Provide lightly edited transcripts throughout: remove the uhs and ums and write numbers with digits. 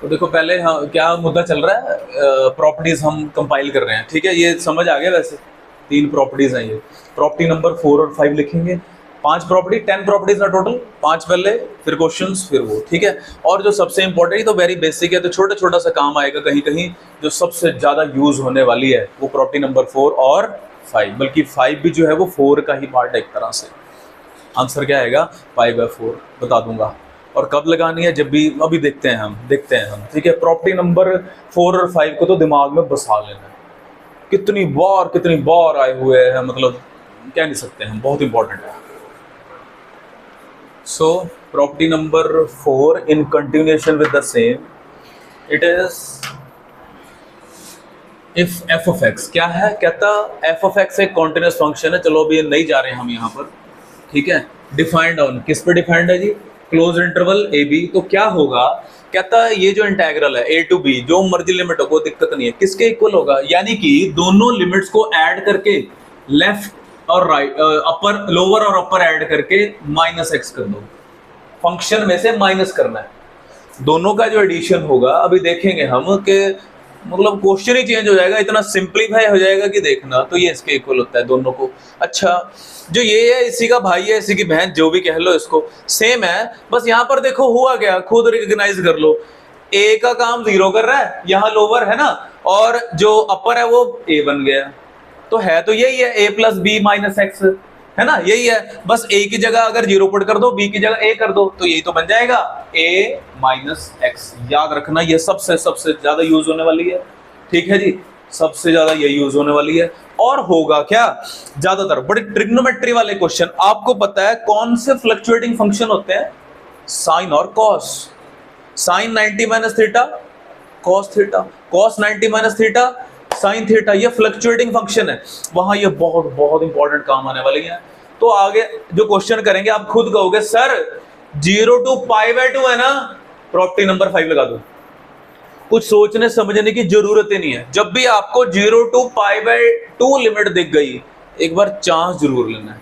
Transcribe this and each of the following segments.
तो देखो पहले हाँ, क्या मुद्दा चल रहा है, प्रॉपर्टीज हम कंपाइल कर रहे हैं, ठीक है, ये समझ आ गया। वैसे 3 प्रॉपर्टीज हैं ये। प्रॉपर्टी नंबर 4 और 5 लिखेंगे। 5 प्रॉपर्टी, 10 प्रॉपर्टीज ना टोटल, 5 पहले, फिर क्वेश्चंस, फिर वो, ठीक है। और जो सबसे इंपॉर्टेंट, तो वेरी बेसिक है, तो छोटा छोटा सा काम आएगा कहीं कहीं। जो सबसे ज्यादा यूज होने वाली है वो प्रॉपर्टी नंबर 4 और 5, बल्कि 5 भी जो है वो 4 का ही पार्ट है एक तरह से। आंसर क्या आएगा? 5/4 बता दूंगा। और कब लगानी है? जब भी, अभी देखते हैं हम, ठीक है। प्रॉपर्टी नंबर 4 और 5 को तो दिमाग में बसा लेना है। कितनी बार आए हुए हैं, मतलब कह नहीं सकते हम, बहुत इंपॉर्टेंट है। So property number 4 in continuation with the same, it is if F of x क्या है, कहता एफ ऑफ एक्स एक कॉन्टिन्यूस फंक्शन है। चलो अभी नहीं जा रहे हैं हम यहाँ पर, ठीक है। डिफाइंड ऑन, किस पे डिफाइंड है जी? Close interval A B. तो क्या होगा, कहता है ये जो इंटेग्रल है ए टू बी, जो मर्जी लिमिट हो, कोई दिक्कत नहीं है, किसके इक्वल होगा? यानी कि दोनों लिमिट्स को ऐड करके, लेफ्ट और राइट, अपर, लोअर और अपर ऐड करके माइनस एक्स कर दो। फंक्शन में से माइनस करना है, दोनों का जो एडिशन होगा। अभी देखेंगे हम कि मतलब क्वेश्चन ही चेंज हो जाएगा, इतना सिंपलीफाई हो जाएगा कि देखना। तो ये इसके इक्वल होता है दोनों को। अच्छा, जो ये है इसी का भाई है, इसी की बहन, जो भी कह लो इसको, सेम है। बस यहाँ पर देखो हुआ क्या, खुद रिकॉग्नाइज कर लो। ए का काम 0 कर रहा है, यहाँ लोअर है ना, और जो अपर है वो ए बन गया। तो है तो यही है, ए प्लस बी माइनस एक्स, है ना, यही है। बस ए की जगह अगर 0 पुट कर दो, बी की जगह ए कर दो, तो यही तो बन जाएगा ए माइनस एक्स। याद रखना, ये सबसे ज्यादा यूज होने वाली है, ठीक है जी, सबसे ज्यादा ये यूज होने वाली है। और होगा क्या, ज्यादातर बड़े ट्रिग्नोमेट्री वाले क्वेश्चन, आपको पता है कौन से फ्लक्चुएटिंग फंक्शन होते हैं? साइन और cos. Sine 90 minus theta, cos theta, cos 90 minus theta, sine theta, ये फ्लक्चुएटिंग फंक्शन है। वहां ये बहुत इंपॉर्टेंट काम आने वाली है। तो आगे जो क्वेश्चन करेंगे आप खुद कहोगे सर 0 to π/2 है ना, प्रॉपर्टी नंबर 5 लगा दो। कुछ सोचने समझने की जरूरत ही नहीं है। जब भी आपको 0 to π/2 लिमिट दिख गई, एक बार चांस जरूर लेना है,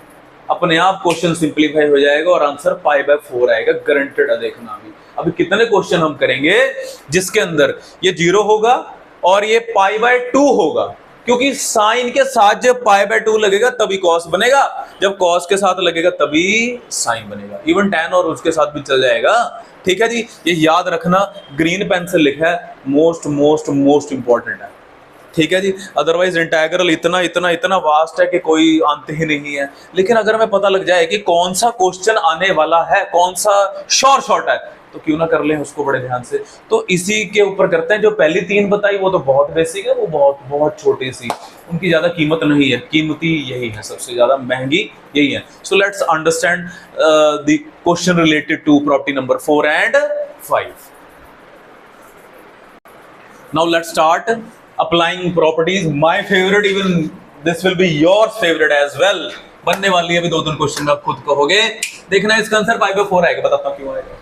अपने आप क्वेश्चन सिंपलीफाई हो जाएगा और आंसर π/4 आएगा, गारंटेड है। देखना अभी कितने क्वेश्चन हम करेंगे जिसके अंदर ये 0 होगा और ये π/2 होगा, क्योंकि साइन के साथ जब π/2 लगेगा तभी कॉस बनेगा, जब कॉस के साथ लगेगा तभी साइन बनेगा। इवन tan और उसके साथ भी चल जाएगा, ठीक है जी। ये याद रखना, ग्रीन पेन से लिखा है, मोस्ट इंपॉर्टेंट है, ठीक है जी। अदरवाइज इंटेग्रल इतना वास्ट है कि कोई अंत ही नहीं है। लेकिन अगर हमें पता लग जाए कि कौन सा क्वेश्चन आने वाला है, कौन सा शॉर्ट है, तो क्यों ना कर लें उसको बड़े ध्यान से। तो इसी के ऊपर करते हैं। जो पहली 3 बताई वो तो बहुत बेसिक है, वो बहुत छोटी सी, उनकी ज्यादा कीमत नहीं है, कीमती यही है, सबसे ज्यादा महंगी यही है। So let's understand the question related to property number 4 and 5। Now let's start applying properties. My favourite, even this will be your favourite as well. बनने वाली है अभी 2-3 क्वेश्चन, आप खुद कहोगे। देखना इसका आंसर 5/4 आएगा, बताता हूं क्यों आएगा।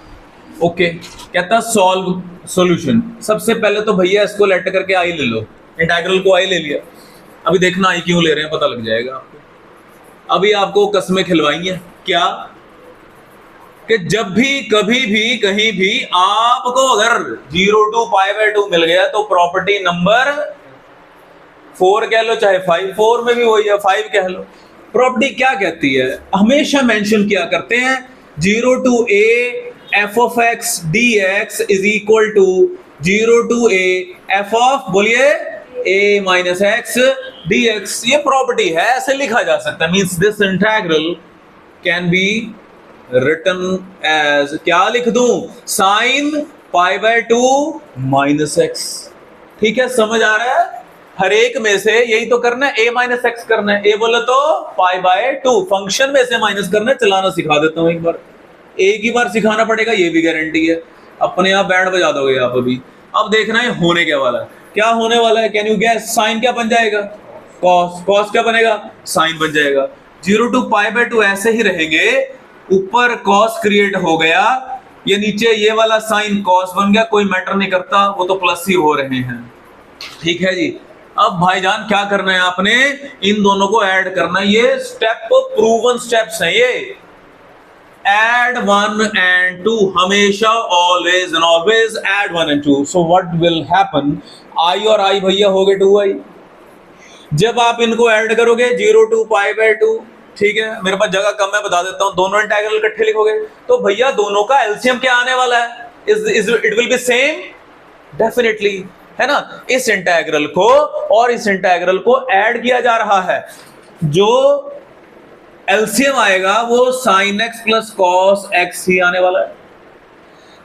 ओके, कहता सॉल्व सॉल्यूशन। सबसे पहले तो भैया इसको लेट करके आई ले लो, इंटीग्रल को आई ले लिया। अभी देखना आई क्यों ले रहे हैं, पता लग जाएगा आपको। अभी आपको कस्में खिलवाई हैं क्या, कि जब भी कभी भी कहीं भी आपको अगर 0 to π/2 मिल गया तो प्रॉपर्टी नंबर 4 कह लो, चाहे 5, 4 में भी वही है, 5 कह लो। प्रॉपर्टी क्या कहती है, हमेशा मेंशन किया करते हैं 0 to a f of x dx is equal to 0 to a f of, बोलिए, a minus x dx। ये प्रॉपर्टी है, ऐसे लिखा जा सकता है। Means this integral can be written as, क्या लिख दूं, साइन π/2 माइनस एक्स। ठीक है, समझ आ रहा है? हर एक में से यही तो करना है, a माइनस एक्स करना है। a बोले तो π/2, फंक्शन में से माइनस करना है। चलाना सिखा देता हूं एक बार, एक ही बार सिखाना पड़ेगा, ये भी गारंटी है, अपने आप बैंड बजा दोगे आप अभी। अब देखना है होने क्या वाला है, क्या होने वाला है, कैन यू गेस? साइन क्या बन जाएगा, कॉस, कॉस क्या बनेगा, साइन बन जाएगा। 0 to π/2 ऐसे ही रहेंगे, ऊपर कॉस क्रिएट हो गया, ये नीचे ये वाला साइन कॉस बन गया, कोई मैटर नहीं करता, वो तो प्लस ही हो रहे हैं, ठीक है जी। अब भाईजान क्या करना है आपने, इन दोनों को ऐड करना है। ये स्टेप प्रूवन स्टेप्स हैं, ये add 1 and 2, हमेशा always and always add 1 and 2. So what will happen, I और I भैया हो गए 2i। जब आप इनको ऐड करोगे 0 to पाई बाय 2, ठीक है, मेरे पास जगह कम है, बता देता हूं, दोनों इंटीग्रल इकट्ठे लिखोगे तो भैया दोनों का एलसीएम क्या आने वाला है, is it will be same, definitely, है ना। इस इंटीग्रल को और इस इंटीग्रल को ऐड किया जा रहा है, जो एलसीएम आएगा वो sin x plus cos x ही आने वाला है।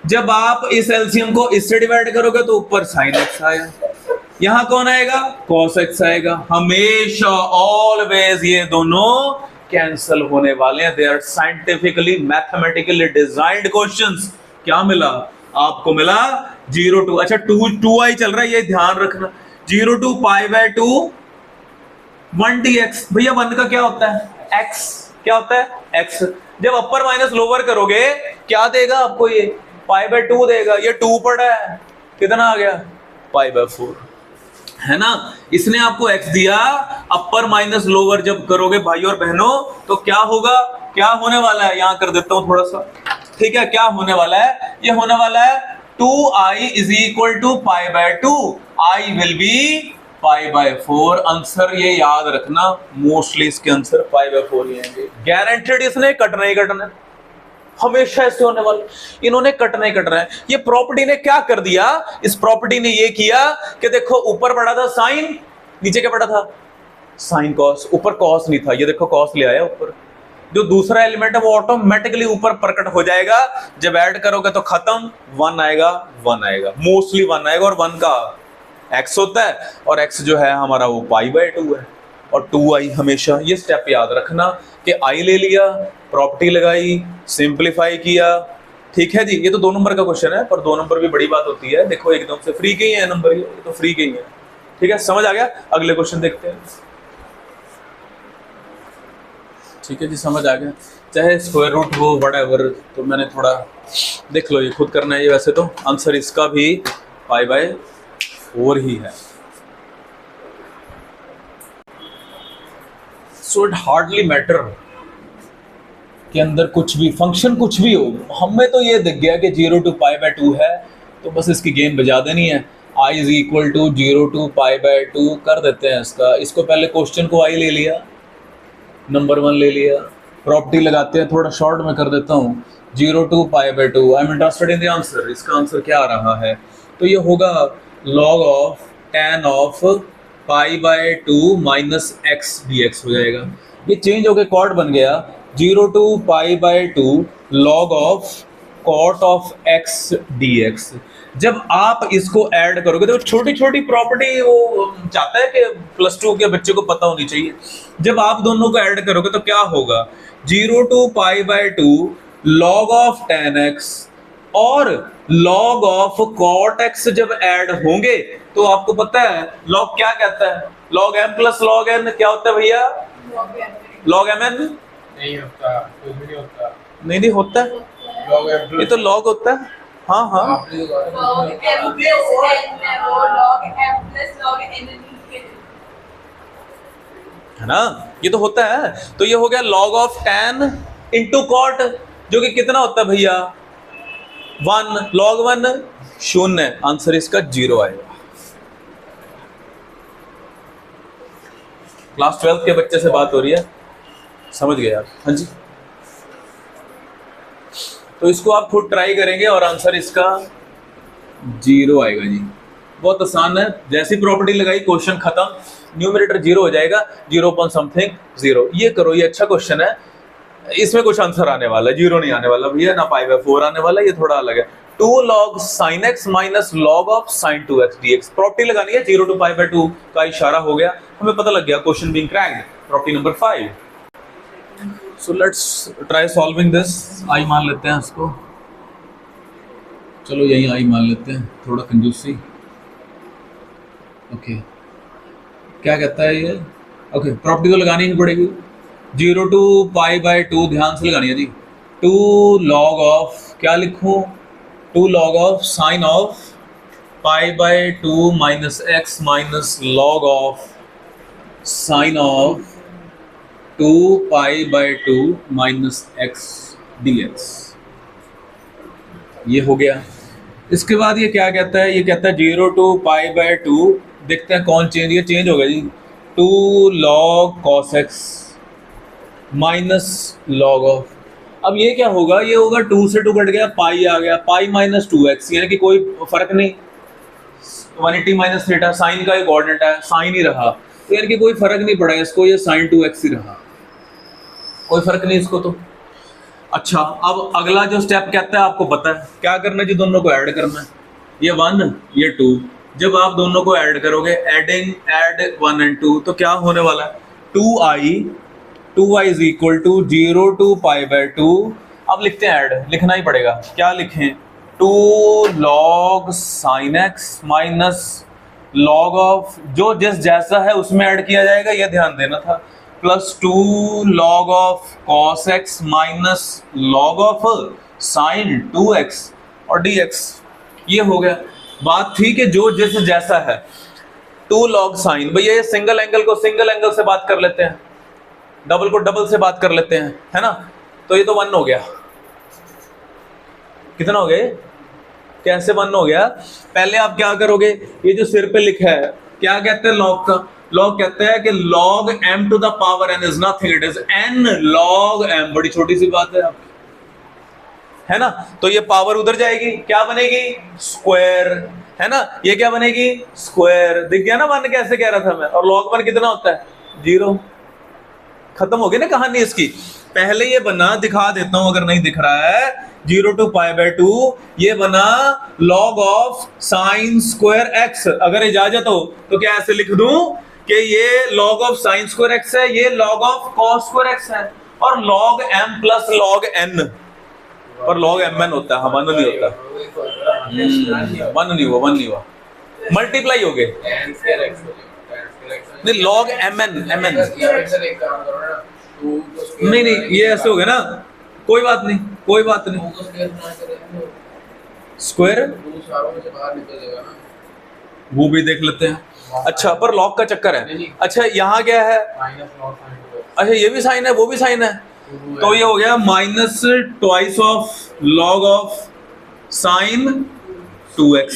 जब आप इस एलसीएम को इससे डिवाइड करोगे तो ऊपर sin x आएगा, यहां कौन आएगा, cos x आएगा। हमेशा ऑलवेज ये दोनों कैंसल होने वाले हैं। They are scientifically mathematically designed questions. क्या मिला आपको, मिला 0 to, अच्छा 2i चल रहा है, ये ध्यान रखना, 0 to पाई बाय 2 1 dx। भैया 1 का क्या होता है, x, क्या होता है x। जब अपर माइनस लोअर करोगे क्या देगा आपको, ये पाई बाय 2 देगा। ये 2 पड़ा है, कितना आ गया, पाई बाय 4, है ना। इसने आपको x दिया, अपर माइनस लोअर जब करोगे भाई और बहनों तो क्या होगा, क्या होने वाला है, यहां कर देता हूं थोड़ा सा, ठीक है। क्या होने वाला है, ये होने वाला है 2i is equal to pi by 2, i will be pi by 4। Answer ये याद रखना, मोस्टली इसके आंसर पाई बाय 4 ही आएंगे, गारंटेड। इसने कटना ही कटना है, हमेशा ऐसे होने वाला, इन्होंने कटना ही कटना है। ये प्रॉपर्टी ने क्या कर दिया, इस प्रॉपर्टी ने ये किया कि देखो ऊपर पड़ा था साइन, नीचे क्या पड़ा था, साइन कॉस, ऊपर कॉस नहीं था, ये देखो कॉस ले आया ऊपर। जो दूसरा एलिमेंट है वो ऑटोमेटिकली ऊपर प्रकट हो जाएगा, जब ऐड करोगे तो खत्म, 1 आएगा, 1 आएगा, मोस्टली 1 आएगा, और 1 का x होता है, और x जो है हमारा वो पाई बाय 2 है, और 2i हमेशा। ये स्टेप याद रखना कि i ले लिया, प्रॉपर्टी लगाई, सिंप्लीफाई किया, ठीक है जी। ये तो 2 नंबर का क्वेश्चन है, पर 2 नंबर भी बड़ी बात होती है, देखो एकदम से फ्री के ही है नंबर, ये तो फ्री के ही है, ठीक है, समझ आ गया। अगले क्वेश्चन देखते हैं, ठीक है जी, समझ आ गया, चाहे स्क्वायर रूट हो व्हाटएवर, तो मैंने थोड़ा देख लो, ये खुद करना है। ये वैसे तो आंसर इसका भी पाई बाय 4 ही है। सो इट हार्डली मैटर के अंदर कुछ भी फंक्शन कुछ भी हो, हमें तो ये दिख गया कि 0 to पाई बाय 2 है, तो बस इसकी गेम बजा देनी है। i is equal to 0 to pi by 2 कर देते हैं इसका, इसको पहले क्वेश्चन को i ले लिया, नंबर 1 ले लिया, प्रॉपर्टी लगाते हैं, थोड़ा शॉर्ट में कर देता हूँ, 0 to pi by 2। I am interested in the answer, इसका आंसर क्या आ रहा है, तो ये होगा log of tan of pi by 2 minus x dx हो जाएगा। ये चेंज होकर कॉट बन गया, 0 to pi by 2 log of cot of x dx। जब आप इसको ऐड करोगे तो छोटी छोटी प्रॉपर्टी वो चाहता है कि +2 के बच्चे को पता होनी चाहिए। जब आप दोनों को ऐड करोगे तो क्या होगा, 0 to pi by 2 log of tan x और log ऑफ cot x जब ऐड होंगे तो आपको पता है log क्या कहता है, log m plus log n क्या होता है भैया, log mn नहीं होता, कुछ भी नहीं होता, नहीं होता है, log m ये तो log होता है, हाँ हाँ आपने जो log m plus n वो log m plus log n है ना, ये तो होता है। तो ये हो गया log of tan into cot, जो कि कितना होता है भैया 1, log 1 0, आंसर इसका 0 आएगा। क्लास 12 के बच्चे से बात हो रही है, समझ गए आप, हाँ जी। तो इसको आप खुद ट्राई करेंगे और आंसर इसका 0 आएगा जी, बहुत आसान है। जैसी प्रॉपर्टी लगाई क्वेश्चन खत्म, न्यूमरेटर 0 हो जाएगा, 0 upon समथिंग 0। ये करो, ये अच्छा क्वेश्चन है, इसमें कुछ आंसर आने वाला है, 0 नहीं आने वाला भैया, ना पाई बाय 4 आने वाला, ये थोड़ा अलग है। 2 log sin x minus log of sin 2x dx, property लगानी है, 0 to पाई बाय 2 का इशारा हो गया, हमें पता लग गया, question being cracked. Property number 5। So let's try solving this. I मान लेते हैं इसको, चलो यही आई मान लेते हैं, थोड़ा कंजूसी। ओके, क्या कहता है ये, ओके प्रॉपर्टी तो लगानी ही पड़ेगी, 0 to पाई बाय 2 ध्यान से लगानी है जी। 2 log ऑफ, क्या लिखूं, 2 log of sine of pi by 2 minus x minus log of sine of 2 pi by 2 minus x dx। ये हो गया। इसके बाद ये क्या कहता है, ये कहता है 0 to π/2, देखते हैं कौन चेंज, ये चेंज हो गया जी, 2 log cos x minus log of, अब ये क्या होगा, ये होगा 2 से 2 कट गया, पाई आ गया, पाई माइनस 2x, यानी कि कोई फर्क नहीं, 180 माइनस थीटा, साइन का एक कोऑर्डिनेट है, साइन ही रहा, तो यानी कि कोई फर्क नहीं पड़ा इसको, ये sin 2x ही रहा, कोई फर्क नहीं इसको तो। अच्छा, अब अगला जो स्टेप कहता है आपको पता है क्या करना है जी, दोनों को ऐड करना है, ये 1 ये 2, जब आप दोनों को ऐड करोगे, ऐड 1 and 2, तो क्या होने वाला है, 2i is equal to 0 to π/2। अब लिखते हैं ऐड, लिखना ही पड़ेगा, क्या लिखें, 2 log sin x minus log of, जो जिस जैसा है उसमें ऐड किया जाएगा, ये ध्यान देना था, plus 2 log of cos x minus log of sin 2x और dx। ये हो गया। बात थी कि जो जिस जैसा है, 2 log sin, भैया ये सिंगल एंगल को सिंगल एंगल से बात कर लेते हैं, डबल को डबल से बात कर लेते हैं, है ना, तो ये तो 1 हो गया, कितना हो गया, कैसे 1 हो गया, पहले आप क्या करोगे, ये जो सिर पे लिखा है क्या कहते हैं लॉग का, लॉग कहते हैं कि log m to the power n is nothing, it is n log m, बड़ी छोटी सी बात है, है ना, तो ये पावर उधर जाएगी, क्या बनेगी, स्क्वायर, है ना, ये क्या बनेगी, स्क्वायर, दिख गया ना 1 कैसे कह रहा था मैं, और log 1 कितना होता है, 0, खत्म हो गई ना कहानी इसकी। पहले ये बना, दिखा देता हूं अगर नहीं दिख रहा है, 0 to π/2, ये बना log of sin square x, अगर इजाजत हो तो क्या ऐसे लिख दूं कि ये log of sin square x है, ये log of cos square x है, और log m plus log n, और log mn होता है, 1 नहीं होता, 1 नहीं हुआ, मल्टीप्लाई हो गए, नहीं log mn नहीं ये ऐसे हो गया ना, कोई बात नहीं, स्क्वायर वो भी देख लेते हैं। अच्छा, पर log का चक्कर है, अच्छा यहाँ क्या है, अच्छा ये भी साइन है वो भी साइन है, तो ये हो गया minus twice of log of sine 2x।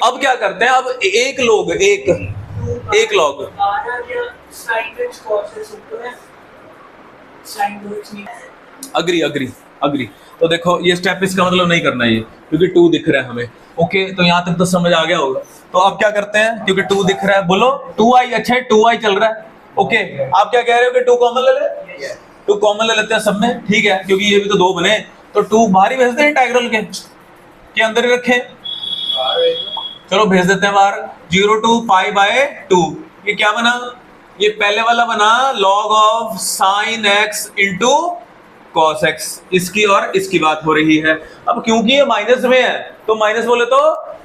अब क्या करते हैं, अब एक log अग्री, तो देखो ये स्टेप इसका मतलब नहीं करना है ये, क्योंकि 2 दिख रहा है हमें, ओके, तो यहाँ तक तो समझ आ गया होगा। तो अब क्या करते हैं, क्योंकि 2 दिख रहा है, बोलो 2i, अच्छा 2i चल रहा है, ओके, आप क्या कह रहे हो कि 2 कॉमन ले ले, 2 कॉमन ले लेते हैं सब में, ठीक है, क्योंकि ये भी तो 2 बने, तो 2 बाहर ही भेजते हैं इंटीग्रल के अंदर ही रखें, चलो भेज देते हैं बाहर, 0 to π/2, ये क्या बना, ये पहले वाला बना log of sin x into cos x, इसकी और इसकी बात हो रही है। अब क्योंकि ये माइनस में है तो माइनस बोले तो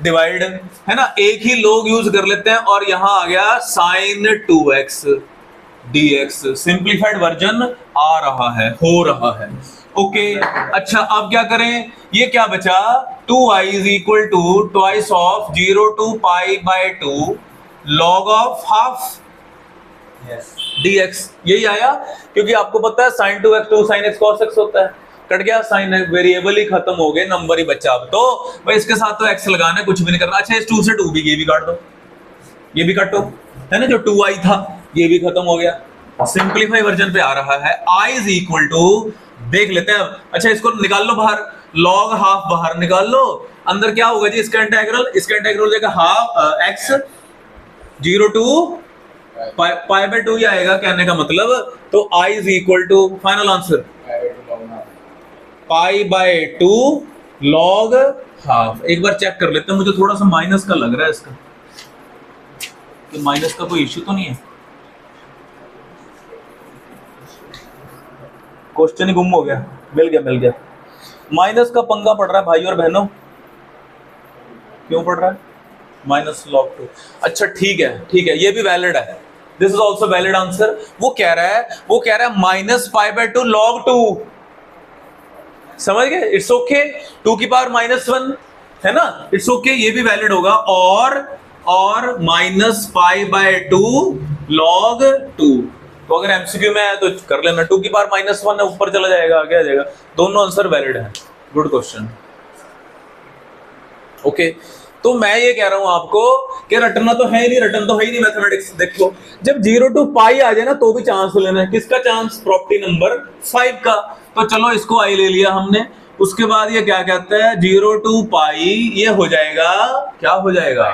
डिवाइड, है ना, एक ही लोग यूज कर लेते हैं, और यहां आ गया sin 2x dx, simplified version आ रहा है, हो रहा है, ओके। अच्छा, अब क्या करें, ये क्या बचा, 2i is equal to twice of 0 to π/2 log of half dx, यही आया, क्योंकि आपको पता है sin 2x 2 sin x cos x होता है, कट गया साइन, वेरिएबल ही खत्म हो गए, नंबर ही बचा, अब तो भाई इसके साथ तो x लगाना है, कुछ भी नहीं करना। अच्छा, इस 2 से 2 भी, ये भी काट दो, ये भी काटो, है ना, जो 2i था ये भी खत्म हो गया, सिंपलीफाई वर्जन पे आ रहा है, i इज इक्वल टू, देख लेते हैं। अच्छा, इसको निकाल लो बाहर, log हाफ बाहर निकाल लो, अंदर क्या होगा जी, इसका इंटीग्रल हो जाएगा हाफ x 0 to π/2 ही आएगा, कहने का मतलब, तो i is equal to, final answer π/2 log half. एक बार चेक कर लेते हैं, मुझे थोड़ा सा माइनस का लग रहा है इसका, कि माइनस का कोई इश्यू तो नहीं है, क्वेश्चन ही गुम हो गया, मिल गया, माइनस का पंगा पड़ रहा है भाई और बहनों, क्यों पड़ रहा है, माइनस log 2। अच्छा ठीक है, ये भी वैलिड है, this is also valid answer. वो कह रहा है माइनस π/2 log 2, समझ गए, इट्स ओके, 2 की पावर -1 है ना, इट्स ओके, ये भी वैलिड होगा, और माइनस π/2 log 2, तो अगर एमसीक्यू में है तो कर लेना, 2 की पावर -1 है, ऊपर चला जाएगा, आगे आ जाएगा। दोनों आंसर वैलिड है। Good question. ओके, तो मैं ये कह रहा हूं आपको कि रटना तो है ही नहीं, रटन तो है ही नहीं मैथमेटिक्स। देखो जब 0 to पाई आ जाए ना तो भी चांस लेना है। किसका चांस? प्रॉपर्टी नंबर 5 का। तो चलो इसको आई ले लिया हमने। उसके बाद ये क्या कहता है, 0 to पाई ये हो जाएगा, क्या हो जाएगा,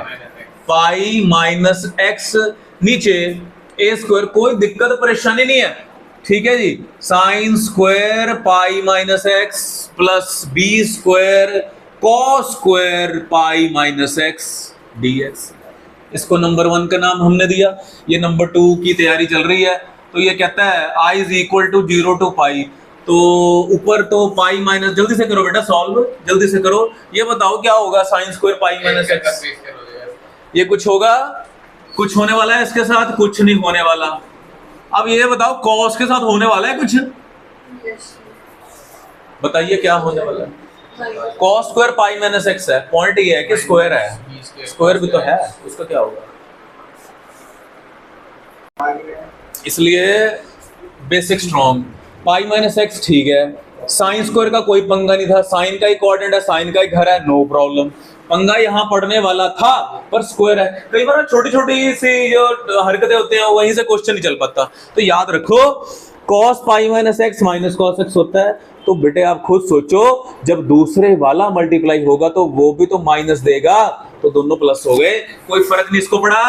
पाई माइनस एक्स, नीचे ए स्क्वायर, कोई दिक्कत परेशानी नहीं है, ठीक है जी। Sine square pi minus x plus b square cos square pi minus x dx. इसको नंबर 1 का नाम हमने दिया। ये नंबर 2 की तैयारी चल रही है। तो ये कहता है I is equal to 0 to पाई। तो ऊपर तो पाई माइनस, जल्दी से करो बेटा सॉल्व, जल्दी से करो। ये बताओ क्या होगा sign square pi minus x? ये कुछ होगा, कुछ होने वाला है इसके साथ, कुछ नहीं होने वाला। अब ये बताओ कॉस के साथ होने वाला है कुछ? बताइए क्या होने वाला है? Cos square pi minus x है। पॉइंट ये है कि स्क्वायर है, स्क्वायर भी तो है, उसका क्या होगा? इसलिए बेसिक स्ट्रॉन्ग पाई माइनस एक्स ठीक है। साइन स्क्वायर का कोई पंगा नहीं था, साइन का ही कोऑर्डिनेट है, साइन का ही घर है, नो प्रॉब्लम। पंगा यहां पड़ने वाला था पर स्क्वायर है। कई बार छोटी छोटी सी जो हरकतें होते हैं वहीं से क्वेश्चन नहीं चल पाता। तो याद रखो cos पाई minus x minus cos x होता है। तो बेटे आप खुद सोचो, जब दूसरे वाला मल्टीप्लाई होगा तो वो भी तो माइनस देगा, तो दोनों प्लस हो गए, कोई फर्क नहीं इसको पड़ा।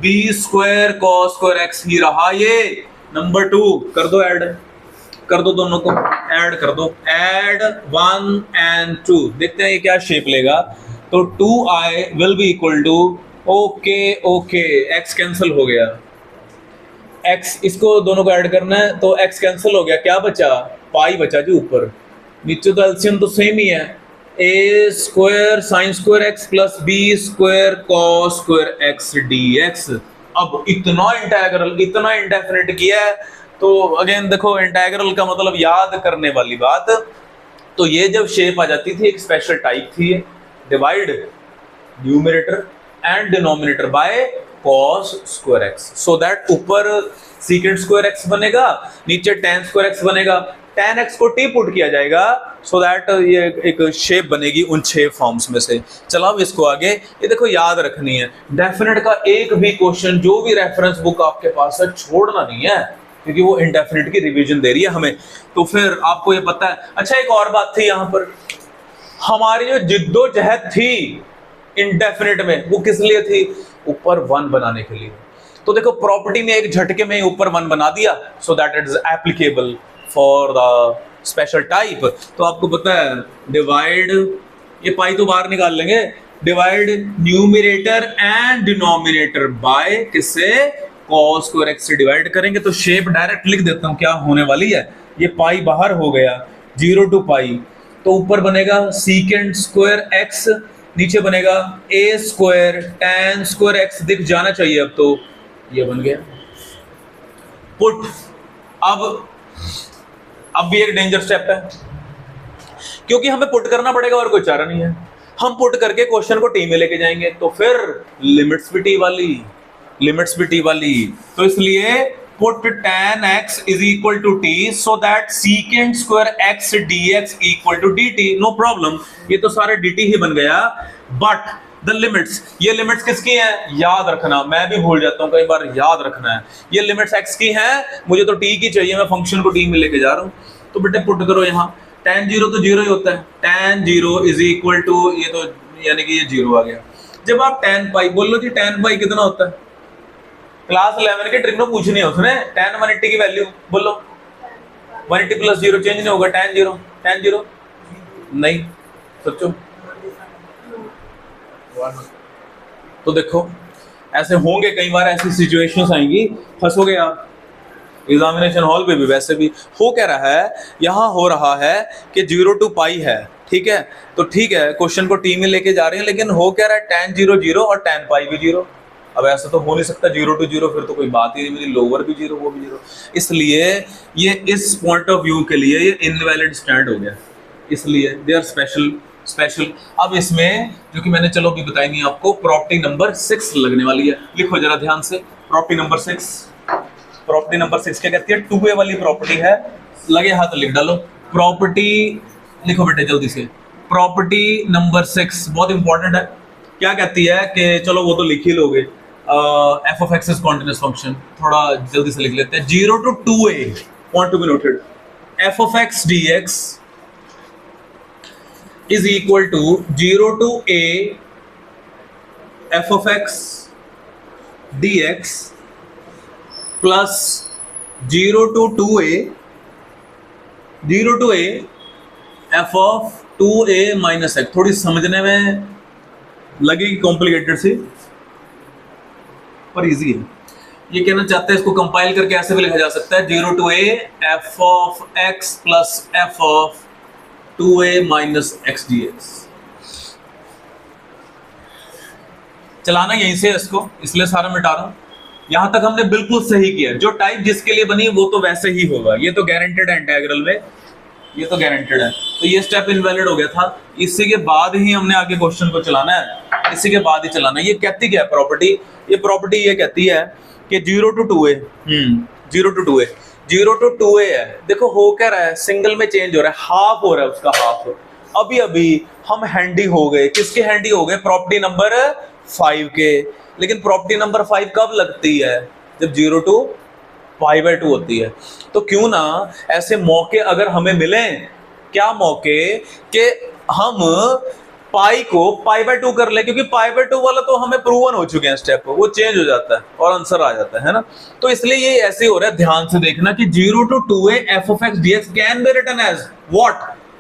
B square cos square x ही रहा ये। नंबर 2 कर दो ऐड, कर दो, दोनों को ऐड कर दो। ऐड 1 and 2, देखते हैं ये क्या शेप लेगा। तो 2i will be equal to, okay okay, x cancel हो गया, x, इसको दोनों को ऐड करना है तो x कैंसिल हो गया, क्या बचा? पाई बचा जी ऊपर। नीचे तो एलसीएम तो सेम ही है, a square sine square x plus b square cos square x dx. अब इतना इंटेग्रल, इतना इंडेफिनिट किया है। तो अगेन देखो इंटेग्रल का मतलब याद करने वाली बात। तो ये जब शेप आ जाती थी एक स्पेशल टाइप थी, divide numerator and denominator by cos square x, so that ऊपर सीकेंट स्क्वायर एक्स बनेगा, नीचे tan स्क्वायर एक्स बनेगा। tan x को t पुट किया जाएगा सो दैट ये एक शेप बनेगी उन 6 फॉर्म्स में से। चलो अब इसको आगे, ये देखो याद रखनी है, डेफिनेट का एक भी क्वेश्चन जो भी रेफरेंस बुक आपके पास है छोड़ना नहीं है, क्योंकि वो इंडेफिनिट की रिवीजन दे रही है हमें। तो फिर आपको ये पता है। अच्छा एक और बात थी यहाँ पर, हमारी जो जिद्दोजहद थी इंडेफिनिट में, वो किस लिए थी? ऊपर 1 बनाने के लिए। तो देखो प्रॉपर्टी में एक झटके में ऊपर 1 बना दिया, so that it is applicable for the special type. तो आपको पता है डिवाइड, ये पाई तो बाहर निकाल लेंगे, divide numerator and denominator by किससे? cos स्क्वायर एक्स से डिवाइड करेंगे। तो शेप डायरेक्ट लिख देता हूं क्या होने वाली है। ये पाई बाहर हो गया, 0 to पाई, तो ऊपर बनेगा सीकेंट स्क्वायर एक्स, नीचे बनेगा a square tan square x, दिख जाना चाहिए अब। तो ये बन गया पुट। अब भी एक डेंजर स्टेप है, क्योंकि हमें पुट करना पड़ेगा और कोई चारा नहीं है। हम पुट करके क्वेश्चन को टी में लेके जाएंगे, तो फिर लिमिट्स भी टी वाली, लिमिट्स भी टी वाली। तो इसलिए put tan x is equal to t so that secant square x dx equal to dt, no problem। ये तो सारे dt ही बन गया। बट द लिमिट्स, ये लिमिट्स किसकी हैं? याद रखना, मैं भी भूल जाता हूं कई बार, याद रखना है। ये लिमिट्स x की हैं, मुझे तो t की चाहिए, मैं फंक्शन को t में लेके जा रहा हूं। तो बेटे पुट करो यहाँ, tan 0 तो 0 ही होता है, tan 0 is equal to, ये तो यानी कि ये 0 आ गया। जब आप tan पाई बोल लो जी, tan पाई कितना होता है? क्लास 11 के ट्रिग्नो पूछनी है उसने। tan 180 की वैल्यू बोलो, 180 प्लस 0 चेंज नहीं होगा, tan 0 नहीं, सोचो। तो देखो ऐसे होंगे कई बार, ऐसी सिचुएशंस आएंगी, फंसोगे आप। एग्जामिनेशन हॉल पे भी वैसे भी हो क्या रहा है, यहाँ हो रहा है कि 0 to पाई है, ठीक है। तो ठीक है क्वेश्चन को टी में लेके जा रहे हैं, लेकिन हो क्या रहा है, tan 0 0 और tan पाई भी 0। अब ऐसा तो हो नहीं सकता 0 to 0, फिर तो कोई बात ही नहीं, मेरी लोअर भी 0 वो भी 0। इसलिए ये इस पॉइंट ऑफ व्यू के लिए ये इनवैलिड स्टैंड हो गया, इसलिए दे आर स्पेशल। अब इसमें जो कि मैंने चलो अभी बताई नहीं आपको, प्रॉपर्टी नंबर 6 लगने वाली है। लिखो जरा ध्यान से, प्रॉपर्टी नंबर 6। प्रॉपर्टी नंबर 6 क्या कहती है? 2a वाली प्रॉपर्टी है, लगे हाथ लिख डालो। प्रॉपर्टी लिखो बेटे जल्दी से। प्रॉपर्टी नंबर 6 बहुत इंपॉर्टेंट है। क्या कहती है कि चलो वो तो लिख ही लोगे, f of x is continuous function, थोड़ा जल्दी से लिख लेते हैं। 0 to 2a point to be noted, f of x d x is equal to 0 to a f of x d x plus 0 to 2a f of 2a minus x. थोड़ी समझने में लगेगी कॉम्प्लिकेटेड सी, पर इजी है। ये कहना चाहते हैं, इसको कंपाइल करके ऐसे भी लिखा जा सकता है 0 to a f of x plus F of 2a minus x d x. चलाना यहीं से इसको, इसलिए सारा मिटा रहा हूं। यहां तक हमने बिल्कुल सही किया, जो टाइप जिसके लिए बनी वो तो वैसे ही होगा। ये तो गारंटेड है इंटीग्रल में, ये तो गारंटेड है। तो ये स्टेप इनवैलिड हो गया था। इसी के बाद ही हमने आगे क्वेश्चन को चलाना है, इसी के बाद ही चलाना है। ये कहती क्या है प्रॉपर्टी? ये प्रॉपर्टी ये कहती है कि 0 to 2a 0 to 2a है। देखो हो क्या रहा है, सिंगल में चेंज हो रहा है, हाफ हो रहा है उसका हाफ। अभी अभी हम हैंडी हो गए, किसके हैंडी हो गए? प्रॉपर्टी नंबर 5 के। लेकिन प्रॉपर्टी नंबर 5 कब लगती है? जब 0 to π/2 होती है। तो क्यों ना ऐसे मौके अगर हमें मिले, क्या मौके कि हम पाई को π/2 कर ले, क्योंकि π/2 वाला तो हमें प्रूवन हो चुके हैं स्टेप, वो चेंज हो जाता है और आंसर आ जाता है ना। तो इसलिए ये ऐसे हो रहा है, ध्यान से देखना कि 0 to 2a f of x dx can be written as what?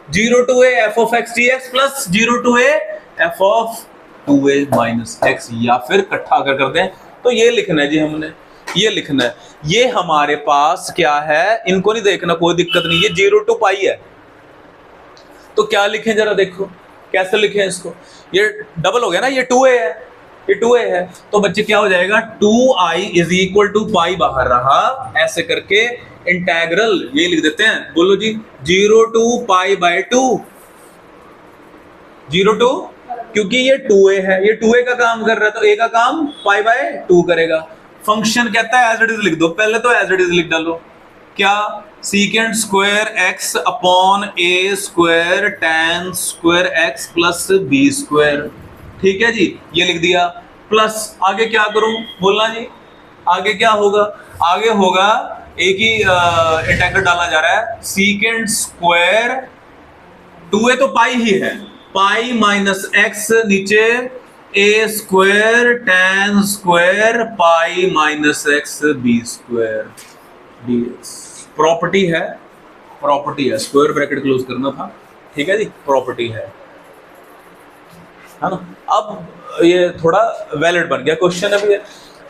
0 to a f of x dx plus 0 to a f of 2a minus x, या फिर इकट्ठा अगर कर दें तो ये लिखना है जी, हमने ये लिखना है। ये हमारे पास क्या है, इनको नहीं देखना, कोई दिक्कत नहीं, ये 0 to π है। तो क्या लिखें जरा देखो, कैसे लिखें इसको? ये डबल हो गया ना, ये 2a है, ये 2a है। तो बच्चे क्या हो जाएगा? 2i इज इक्वल टू पाई बाहर रहा, ऐसे करके इंटेग्रल ये लिख देते हैं। बोलो जी, 0 to π/2 0 to, क्योंकि ये 2a है, ये 2a का काम कर रहा है, तो a का काम π/2 करेगा। फंक्शन कहता है एज इट इज लिख दो, पहले तो एज इट इज लिख डालो। क्या? Secant square x upon a square tan square x plus b square. ठीक है जी, ये लिख दिया। प्लस आगे क्या करूं? बोलना जी, आगे क्या होगा? आगे होगा एक ही इंटीग्रल डालना जा रहा है, सीकेंड स्क्वायर 2a तो पाई ही है, पाई माइनस एक्स, नीचे a square tan square pi minus x b square dx। Property है, प्रॉपर्टी है, स्क्वायर ब्रैकेट क्लोज करना था। ठीक है जी, प्रॉपर्टी है ना। अब ये थोड़ा वैलिड बन गया क्वेश्चन। अभी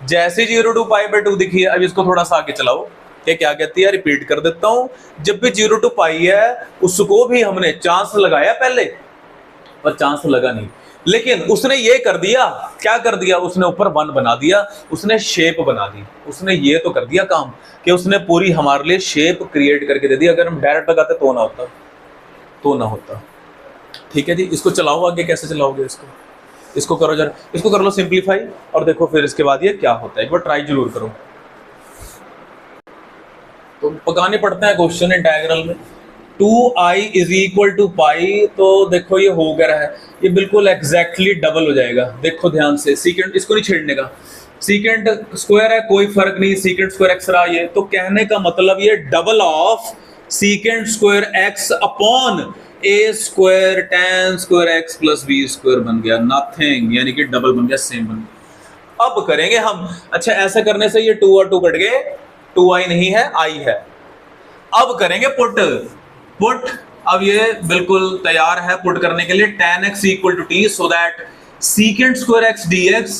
जैसे 0 to π/2 दिखी है, अब इसको थोड़ा सा आगे चलाओ। ये क्या कहती है, रिपीट कर देता हूं। जब भी 0 to π है, उसको भी हमने चांस लगाया पहले, पर चांस लगा नहीं। लेकिन उसने ये कर दिया, क्या कर दिया? उसने ऊपर 1 बना दिया, उसने शेप बना दी। उसने ये तो कर दिया काम कि उसने पूरी हमारे लिए शेप क्रिएट करके दे दी। अगर हम डायरेक्ट लगाते तो ना होता, तो ना होता। ठीक है जी, इसको चलाओ आगे। कैसे चलाओगे इसको? इसको करो जरा, इसको कर लो सिंप्लीफाई, और देखो फिर इसके बाद ये क्या होता है। एक बार ट्राई जरूर करो। तो पकाने पड़ते हैं क्वेश्चन इंटीग्रल में। 2i इज इक्वल टू पाई, तो देखो ये हो गया है, ये बिल्कुल एग्जैक्टली डबल हो जाएगा। देखो ध्यान से, सीकेंड इसको नहीं छेड़ने का, सीकेंड स्क्वायर है, कोई फर्क नहीं, सीकेंड स्क्वायर एक्स रहा ये। तो कहने का मतलब ये double of secant square x upon a square tan square x plus b square बन गया, नथिंग, यानी कि डबल बन गया, सेम बन गया। अब करेंगे हम, अच्छा ऐसा करने से ये 2 और 2 कट गए, 2i नहीं है, i है। अब करेंगे पुट, पुट अब ये बिल्कुल तैयार है पुट करने के लिए। tan x equal to t, so that secant square x dx,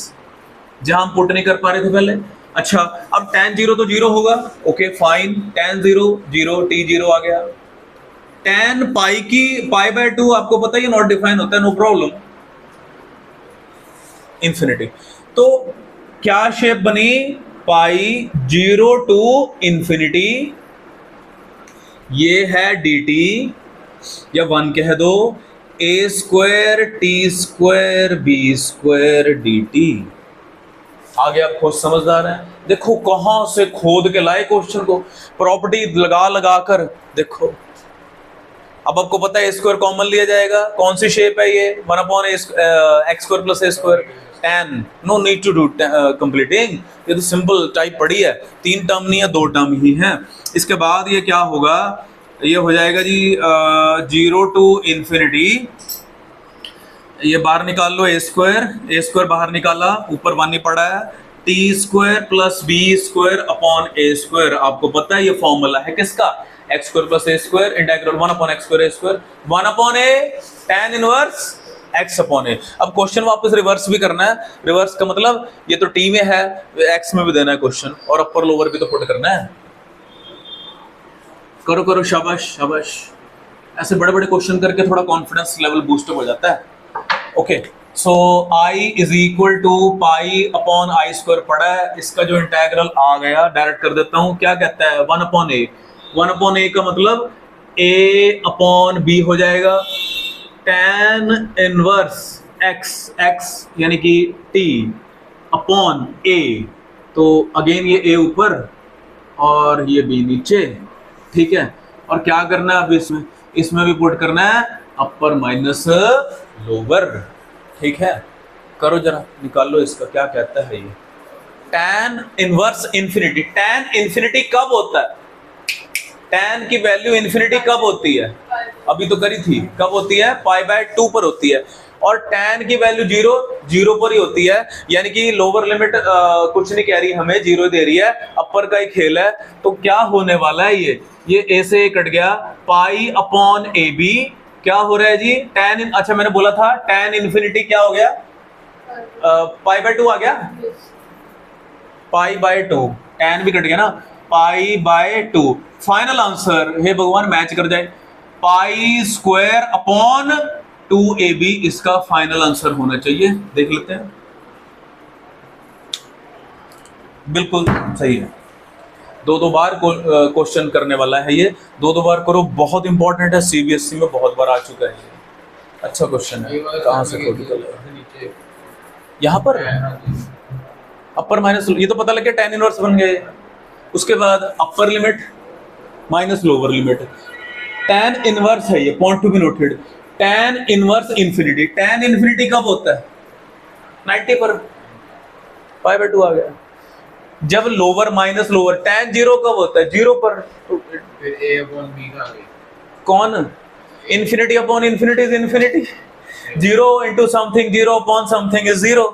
जहां हम पुट नहीं कर पा रहे थे पहले। अच्छा, अब tan 0 तो 0 होगा, ओके फाइन, tan 0 0 t 0 आ गया। tan पाई की π/2 आपको पता ही नॉट डिफाइन होता है, नो प्रॉब्लम, इंफिनिटी। तो क्या शेप बनी? पाई 0 to इंफिनिटी, ये है dt, या 1 कह दो, a square t square b square dt। आगे आप खुद समझदार हैं। देखो कहां से खोद के लाए क्वेश्चन को, प्रॉपर्टी लगा लगा कर। देखो अब आपको पता है ए स्क्वायर कॉमन लिया जाएगा, कौन सी शेप है ये, 1/x² + a², tan, no need to do completing, ये तो सिंपल टाइप पड़ी है, 3 टर्म नहीं है 2 टर्म ही है। इसके बाद ये क्या होगा, ये हो जाएगा जी 0 टू इन्फिनिटी, ये बाहर निकाल लो a² बाहर निकाला, ऊपर 1 ही पड़ा है, t² + b² / a²। आपको पता है ये फॉर्मूला है किसका, x² + a², integral 1/x² a², 1/a tan inverse x/a। अब क्वेश्चन वापस रिवर्स भी करना है, रिवर्स का मतलब ये तो t में है, x में भी देना है क्वेश्चन, और अपर लोअर भी तो पुट करना है। करो करो, शाबाश शाबाश, ऐसे बड़े बड़े क्वेश्चन करके थोड़ा कॉन्फिडेंस लेवल बूस्ट हो जाता है। ओके, सो I = π/i² पड़ा है, इसका जो इंटीग्रल आ गया डायरेक्ट कर देता हूं, क्या कहता है 1/a, 1/a का मतलब a/b हो जाएगा, tan इनवर्स x यानी कि t/a, तो अगेन ये a ऊपर और ये b नीचे, ठीक है। और क्या करना है अब इसमें भी पुट करना है अपर माइनस लोअर, ठीक है। करो जरा, निकाल लो इसका, क्या कहता है ये tan inverse infinity. tan infinity कब होता है, tan की वैल्यू इन्फिनिटी कब होती है, अभी तो करी थी, कब होती है, π/2 पर होती है, और tan की वैल्यू 0 पर ही होती है, यानी कि लोअर लिमिट कुछ नहीं कह रही हमें, 0 दे रही है, अपर का ही खेल है। तो क्या होने वाला है, ये a से कट गया, π/ab, क्या हो रहा है जी, tan, अच्छा मैंने बोला था tan इन्फिनिटी क्या हो गया, π/2 आ गया, π/2, tan भी कट गया ना, π/2। फाइनल आंसर, हे भगवान मैच कर जाए, π²/2ab इसका फाइनल आंसर होना चाहिए। देख लेते हैं, बिल्कुल सही है, 2 बार क्वेश्चन करने वाला है ये, 2 बार करो, बहुत इंपॉर्टेंट है, सीबीएसई में बहुत बार आ चुका है, अच्छा क्वेश्चन है। कहाँ से खोल, यहाँ पर अपर माइनस, ये तो पता लग गया tan इनवर्स बन गए, उसके बाद upper limit minus lower limit, tan inverse है ये, point to be noted, tan inverse infinity, tan infinity कब होता है 90 पर, π/2 आ गया। जब लोअर माइनस लोअर, tan 0 कब होता है 0 पर, फिर a/b का आ गया, कौन, infinity upon infinity is infinity, 0 into something, 0 upon something is 0,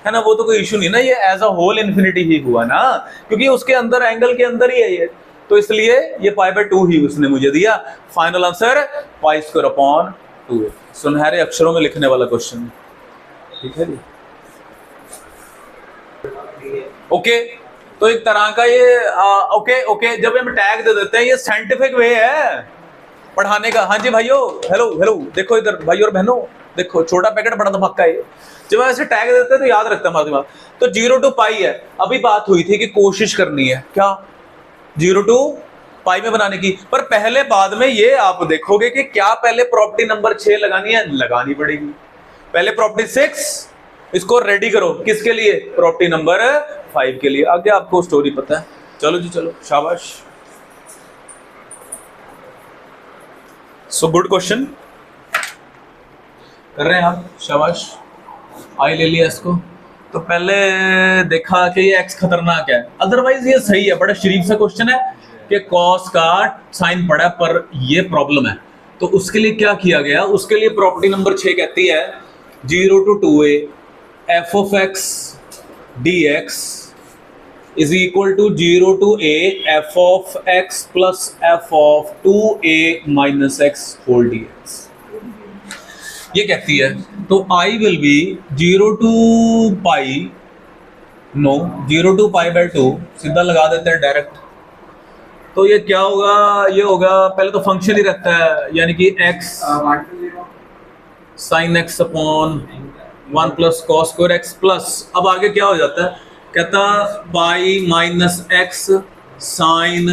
है ना, वो तो कोई इशू नहीं ना, ये एज अ होल इन्फिनिटी ही हुआ ना, क्योंकि उसके अंदर एंगल के अंदर ही है ये, तो इसलिए ये π/2 ही उसने मुझे दिया। फाइनल आंसर π²/2, सुनहरे अक्षरों में लिखने वाला क्वेश्चन, ठीक है जी। ओके, तो एक तरह का ये ओके, जब हम टैग दे देते हैं, ये साइंटिफिक वे है पढ़ाने का। हाँ जी भाइयों, हेलो, देखो इधर भाइयों और बहनों, देखो छोटा पैकेट बड़ा धमाका है, जब ऐसे टैग देते हैं तो याद रखता है हमारे दिमाग। तो 0 to π है, अभी बात हुई थी कि कोशिश करनी है क्या 0 to π में बनाने की, पर पहले बाद में ये आप देखोगे कि क्या पहले प्रॉपर्टी नंबर 6 लगानी है, लगानी पड़ेगी, पहले प्रॉपर्टी 6, इसको रेडी करो, किसके लिए, प्रॉपर्टी नंबर 5 के लिए। आगे आपको स्टोरी पता है, चलो जी चलो, शाबाश। सो गुड क्वेश्चन कर रहे हैं आप, शाबाश। आई ले लिया इसको, तो पहले देखा कि ये x खतरनाक है, अदरवाइज ये सही है, बड़ा शरीफ सा क्वेश्चन है कि cos का साइन पड़ा है, पर ये प्रॉब्लम है। तो उसके लिए क्या किया गया, उसके लिए प्रॉपर्टी नंबर 6 कहती है 0 to 2a f(x) dx is equal to 0 to a f(x) plus f(2a minus x) whole dx, ये कहती है। तो I will be 0 to π, no 0 to π/2, सीधा लगा देते हैं डायरेक्ट। तो ये क्या होगा, ये होगा, पहले तो फंक्शन ही रहता है, यानी कि x sin x upon 1 plus cos square x plus, अब आगे क्या हो जाता है, कहता pi minus x sin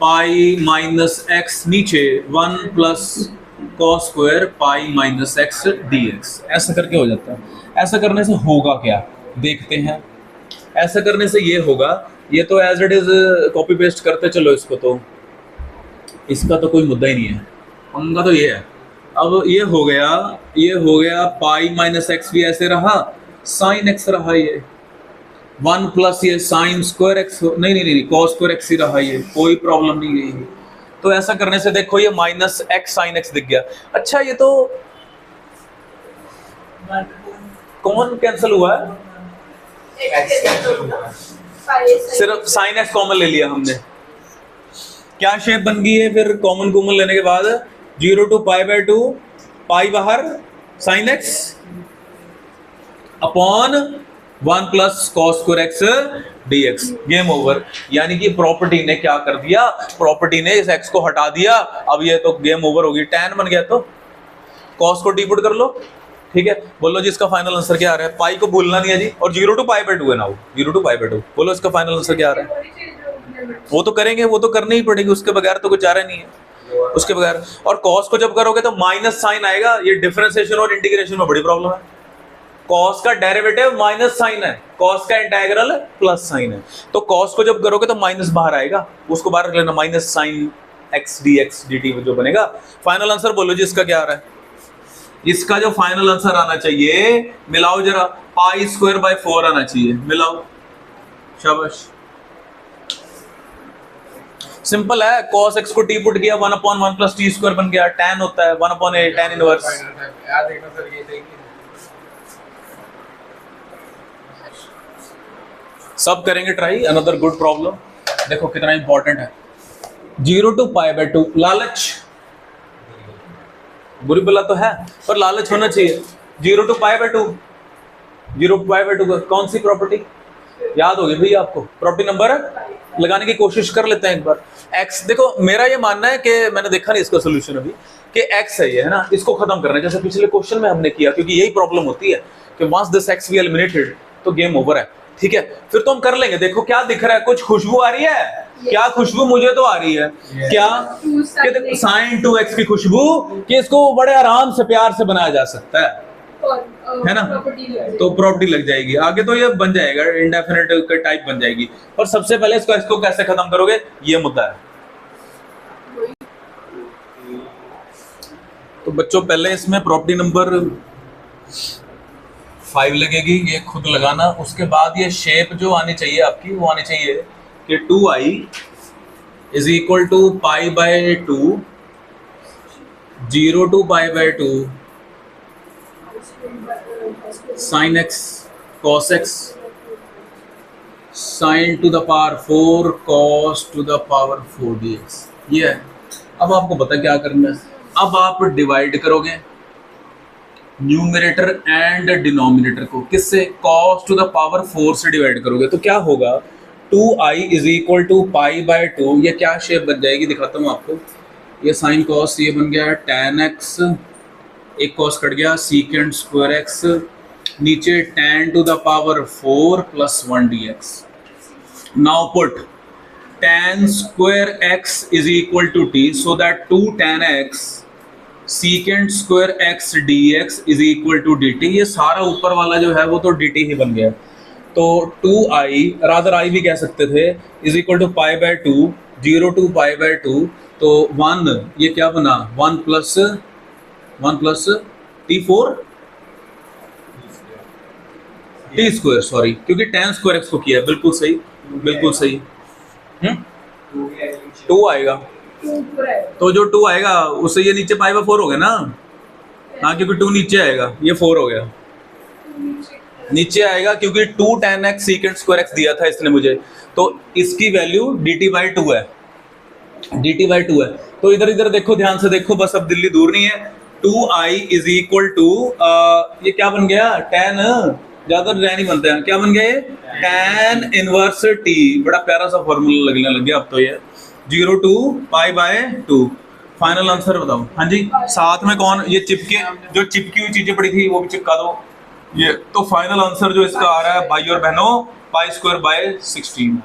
pi minus x, नीचे 1 plus cos square pi minus x dx, ऐसा करके हो जाता है। ऐसा करने से होगा क्या, देखते हैं। ऐसा करने से ये होगा ये तो as it is copy paste करते चलो इसको, तो इसका तो कोई मुद्दा ही नहीं है। पंगा तो ये है, अब ये हो गया पाई माइनस एक्स भी ऐसे रहा, साइन एक्स रहा, ये 1 प्लस ये साइन स्क्वायर एक्स, नहीं कॉस स्क्वायर एक्स ही रहा, ये कोई प्रॉब्लम नहीं गई। तो ऐसा करने से देखो ये माइनस एक्स साइन एक्स दिख गया। अच्छा ये तो कॉमन कैंसिल हुआ है, सिर्फ साइन एक्स कॉमन ले लिया हमने। क्या शेप बन गई है फिर कॉमन लेने के बाद? 0 to π/2, पाई बाहर, sine x upon 1 plus cos square x dx, game over. यानी कि प्रॉपर्टी ने क्या कर दिया, प्रॉपर्टी ने इस x को हटा दिया, अब ये तो गेम ओवर होगी, tan बन गया, तो cos को डीपुट कर लो, ठीक है। बोलो जी इसका फाइनल आंसर क्या आ रहा है, पाई को भूलना नहीं है जी, और 0 to π/2 है ना, वो 0 to π/2। बोलो इसका फाइनल आंसर क्या आ रहा है? वो तो करेंगे, वो तो करनी ही पड़ेगी, उसके बगैर तो कुछ चारा नहीं है, उसके बगैर। और cos को जब करोगे तो माइनस साइन आएगा, ये डिफरेंशिएशन और इंटीग्रेशन में बड़ी प्रॉब्लम है। cos का डेरिवेटिव माइनस साइन है, cos का इंटीग्रल प्लस साइन है, तो cos को जब करोगे तो माइनस बाहर आएगा, उसको बाहर रख लेना, minus sine x dx dt जो बनेगा। फाइनल आंसर बोलो जी इसका क्या आ रहा है? इसका जो फाइनल आंसर आना चाहिए, मिलाओ जरा, π²/4 आना चाहिए, मिलाओ, शाबाश। सिंपल है, cos x को t पुट किया, 1/1 प्लस t² बन गया, tan होता है 1/a, tan इनवर्स। याद देखना सर, ये देखिए सब करेंगे ट्राई। अनदर गुड प्रॉब्लम, देखो कितना इंपॉर्टेंट है। 0 to π/2, लालच बुरी बला तो है, पर लालच होना चाहिए। 0 to π/2, 0 to π/2 कौन सी प्रॉपर्टी याद होगी भैया आपको? प्रॉपर्टी नंबर लगाने की कोशिश कर लेते हैं एक बार। x, देखो मेरा ये मानना है कि मैंने देखा नहीं इसका सोल्यूशन अभी, कि x है ये, है ना, इसको खत्म करना है, जैसे पिछले क्वेश्चन में हमने किया, क्योंकि यही प्रॉब्लम होती है कि once this x be eliminated तो गेम ओवर है, ठीक है। फिर तो हम कर लेंगे। देखो क्या दिख रहा है, कुछ खुशबू आ रही है, क्या खुशबू? मुझे तो आ रही है, क्या? कि देखो sin 2x की खुशबू, कि इसको बड़े आराम से प्यार से बनाया जा सकता है ना, तो प्रॉपर्टी लग जाएगी। आगे तो ये बन जाएगा, इंडेफिनिट का टाइप बन जाएगी। और सबसे पहले इसको कैसे खत्म करोगे, ये मुद्दा है। तो बच्चों पहले इसमें प्रॉपर्टी नंबर 5 लगेगी, ये खुद लगाना। उसके बाद ये शेप जो आनी चाहिए आपकी, वो आनी चाहिए कि 2i is equal to π/2, 0 to π/2 sin x cos x sin to the power 4 cos to the power 4 dx। ये है। अब आपको पता क्या करना है, अब आप डिवाइड करोगे न्यूमरेटर एंड डिनोमिनेटर को, किससे? cos टू द पावर 4 से डिवाइड करोगे, तो क्या होगा, 2i इज इक्वल टू π/2, ये क्या शेप बन जाएगी, दिखाता हूँ आपको। ये साइन cos, ये बन गया tan x, एक cos कट गया, secant स्क्वायर x, नीचे tan to the power 4 plus 1 dx। Now put tan square x is equal to t, so that 2 tan x secant square x dx is equal to dt। ये सारा ऊपर वाला जो है वो तो dt ही बन गया, तो 2i रादर i भी कह सकते थे, इज इक्वल टू π/2, 0 to π/2, तो 1, ये क्या बना, 1 प्लस t4 t², सॉरी, क्योंकि tan स्क्वायर x को किया, बिल्कुल सही, बिल्कुल सही। 2 आएगा, तो जो 2 आएगा उससे ये नीचे π/4 हो गया ना, हाँ, क्योंकि 2 नीचे आएगा, ये 4 हो गया, नीचे आएगा, क्योंकि 2 tan x secant square x दिया था इसने मुझे, तो इसकी वैल्यू dt/2 है, dt/2 है। तो इधर इधर देखो, ध्यान से देखो, बस अब दिल्ली दूर नहीं है। 2i इज इक्वल टू, ये क्या बन गया, tan, ज्यादा नहीं बनते हैं, क्या बन गया ये, tan इनवर्स t। बड़ा प्यारा सा फॉर्मूला लगने लग गया अब तो, ये 0 to π/2। फाइनल आंसर बताओ। हाँ जी, साथ में कौन, ये चिपके, जो चिपकी हुई चीजें पड़ी थी वो भी चिपका दो। ये तो फाइनल आंसर जो इसका आ रहा है भाई और बहनों, π²/16।